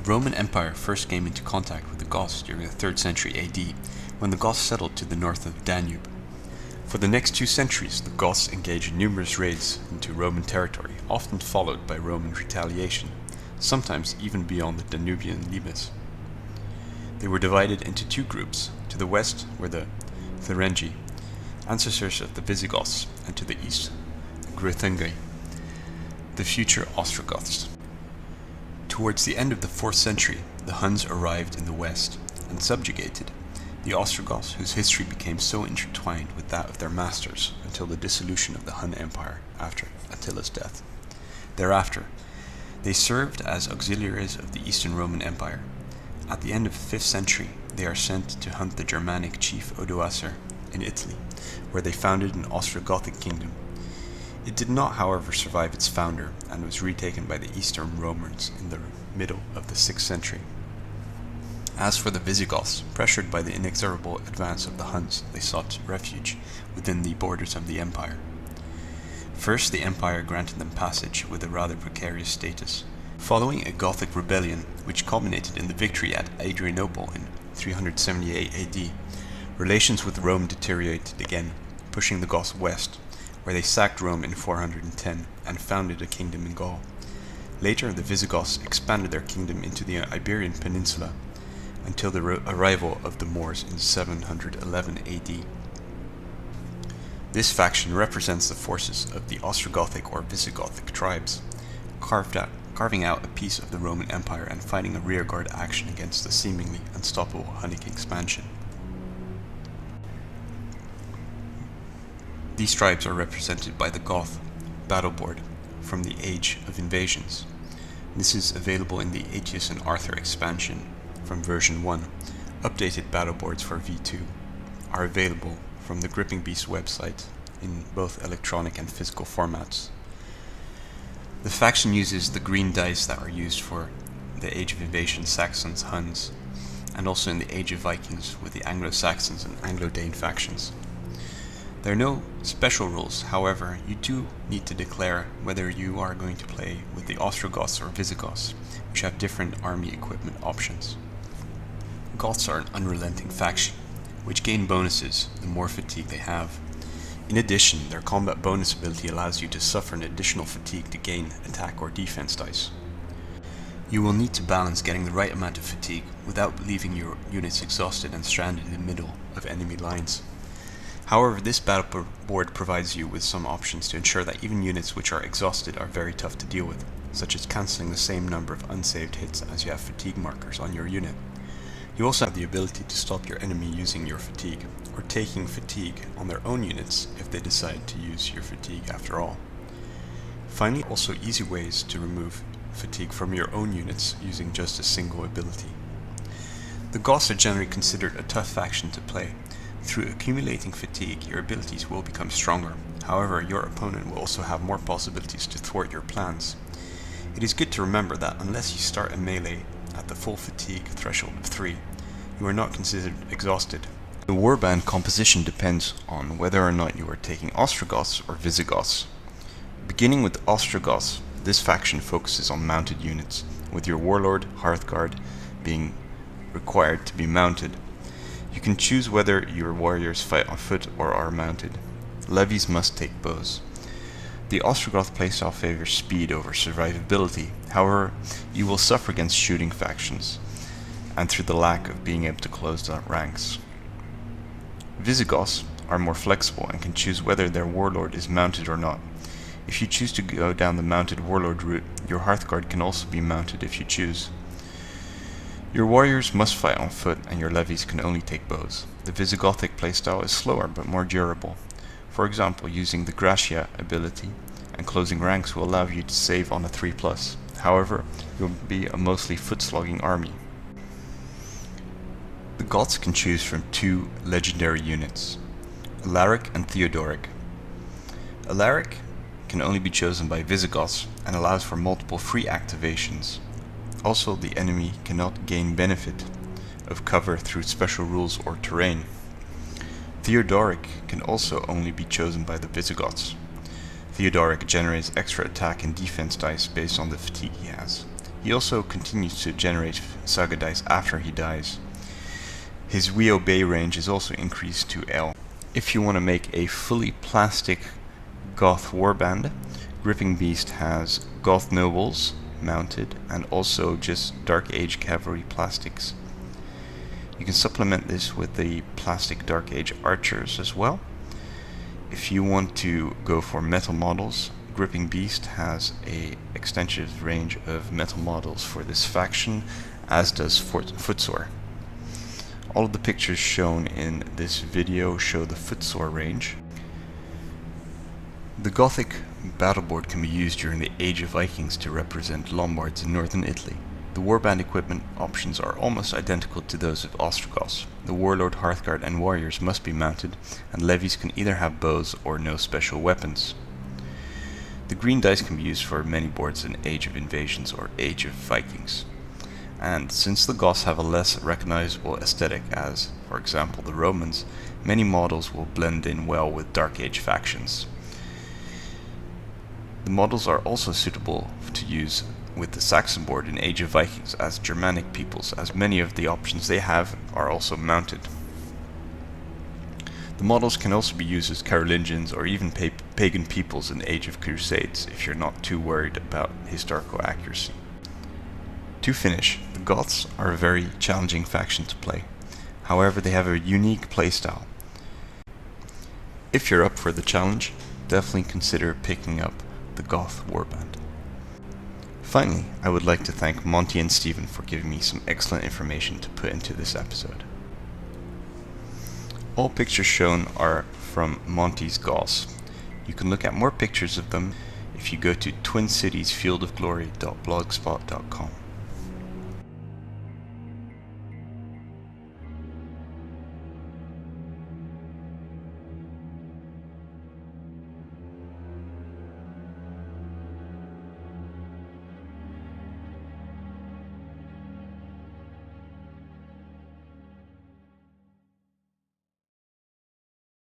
Roman Empire first came into contact with the Goths during the 3rd century AD, when the Goths settled to the north of the Danube. For the next 2 centuries, the Goths engaged in numerous raids into Roman territory, often followed by Roman retaliation, sometimes even beyond the Danubian limes. They were divided into 2 groups. To the west were the Thuringi, ancestors of the Visigoths, and to the east, the Greuthungi, the future Ostrogoths. Towards the end of the 4th century, the Huns arrived in the west and subjugated the Ostrogoths, whose history became so intertwined with that of their masters until the dissolution of the Hun Empire after Attila's death. Thereafter, they served as auxiliaries of the Eastern Roman Empire. At the end of the 5th century, they are sent to hunt the Germanic chief Odoacer in Italy, where they founded an Ostrogothic kingdom. It did not, however, survive its founder and was retaken by the Eastern Romans in the middle of the 6th century. As for the Visigoths, pressured by the inexorable advance of the Huns, they sought refuge within the borders of the empire. First, the empire granted them passage with a rather precarious status. Following a Gothic rebellion, which culminated in the victory at Adrianople in 378 AD, relations with Rome deteriorated again, pushing the Goths west, where they sacked Rome in 410 and founded a kingdom in Gaul. Later, the Visigoths expanded their kingdom into the Iberian Peninsula, until the arrival of the Moors in 711 AD. This faction represents the forces of the Ostrogothic or Visigothic tribes, carving out a piece of the Roman Empire and fighting a rearguard action against the seemingly unstoppable Hunnic expansion. These tribes are represented by the Goth battle board from the Age of Invasions. This is available in the Aetius and Arthur expansion from version 1. Updated battle boards for V2 are available from the Gripping Beast website in both electronic and physical formats. The faction uses the green dice that are used for the Age of Invasion Saxons, Huns, and also in the Age of Vikings with the Anglo-Saxons and Anglo-Dane factions. There are no special rules, however, you do need to declare whether you are going to play with the Ostrogoths or Visigoths, which have different army equipment options. Goths are an unrelenting faction, which gain bonuses the more fatigue they have. In addition, their combat bonus ability allows you to suffer an additional fatigue to gain attack or defense dice. You will need to balance getting the right amount of fatigue without leaving your units exhausted and stranded in the middle of enemy lines. However, this battle board provides you with some options to ensure that even units which are exhausted are very tough to deal with, such as cancelling the same number of unsaved hits as you have fatigue markers on your unit. You also have the ability to stop your enemy using your fatigue, or taking fatigue on their own units if they decide to use your fatigue after all. Finally, also easy ways to remove fatigue from your own units using just a single ability. The Goths are generally considered a tough faction to play. Through accumulating fatigue, your abilities will become stronger. However, your opponent will also have more possibilities to thwart your plans. It is good to remember that unless you start a melee at the full fatigue threshold of 3, you are not considered exhausted. The warband composition depends on whether or not you are taking Ostrogoths or Visigoths. Beginning with Ostrogoths, this faction focuses on mounted units, with your warlord, Hearthguard, being required to be mounted. You can choose whether your warriors fight on foot or are mounted. Levies must take bows. The Ostrogoth playstyle favors speed over survivability, however, you will suffer against shooting factions, and through the lack of being able to close the ranks. Visigoths are more flexible and can choose whether their warlord is mounted or not. If you choose to go down the mounted warlord route, your Hearthguard can also be mounted if you choose. Your warriors must fight on foot and your levies can only take bows. The Visigothic playstyle is slower but more durable. For example, using the Gratia ability and closing ranks will allow you to save on a 3+. However, you'll be a mostly foot-slogging army. The Goths can choose from 2 legendary units, Alaric and Theodoric. Alaric can only be chosen by Visigoths and allows for multiple free activations. Also, the enemy cannot gain benefit of cover through special rules or terrain. Theodoric can also only be chosen by the Visigoths. Theodoric generates extra attack and defense dice based on the fatigue he has. He also continues to generate Saga dice after he dies. His We Obey range is also increased to L. If you want to make a fully plastic Goth warband, Gripping Beast has Goth nobles mounted and also just Dark Age cavalry plastics. You can supplement this with the plastic Dark Age archers as well. If you want to go for metal models, Gripping Beast has a extensive range of metal models for this faction, as does Footsore. All of the pictures shown in this video show the Footsore range. The Gothic battleboard can be used during the Age of Vikings to represent Lombards in northern Italy. The warband equipment options are almost identical to those of Ostrogoths. The warlord, hearthguard and warriors must be mounted, and levies can either have bows or no special weapons. The green dice can be used for many boards in Age of Invasions or Age of Vikings. And since the Goths have a less recognizable aesthetic as, for example, the Romans, many models will blend in well with Dark Age factions. The models are also suitable to use with the Saxon board in Age of Vikings as Germanic peoples, as many of the options they have are also mounted. The models can also be used as Carolingians or even pagan peoples in Age of Crusades if you're not too worried about historical accuracy. To finish, the Goths are a very challenging faction to play. However, they have a unique playstyle. If you're up for the challenge, definitely consider picking up the Goth warband. Finally, I would like to thank Monty and Stephen for giving me some excellent information to put into this episode. All pictures shown are from Monty's Goths. You can look at more pictures of them if you go to twincitiesfieldofglory.blogspot.com.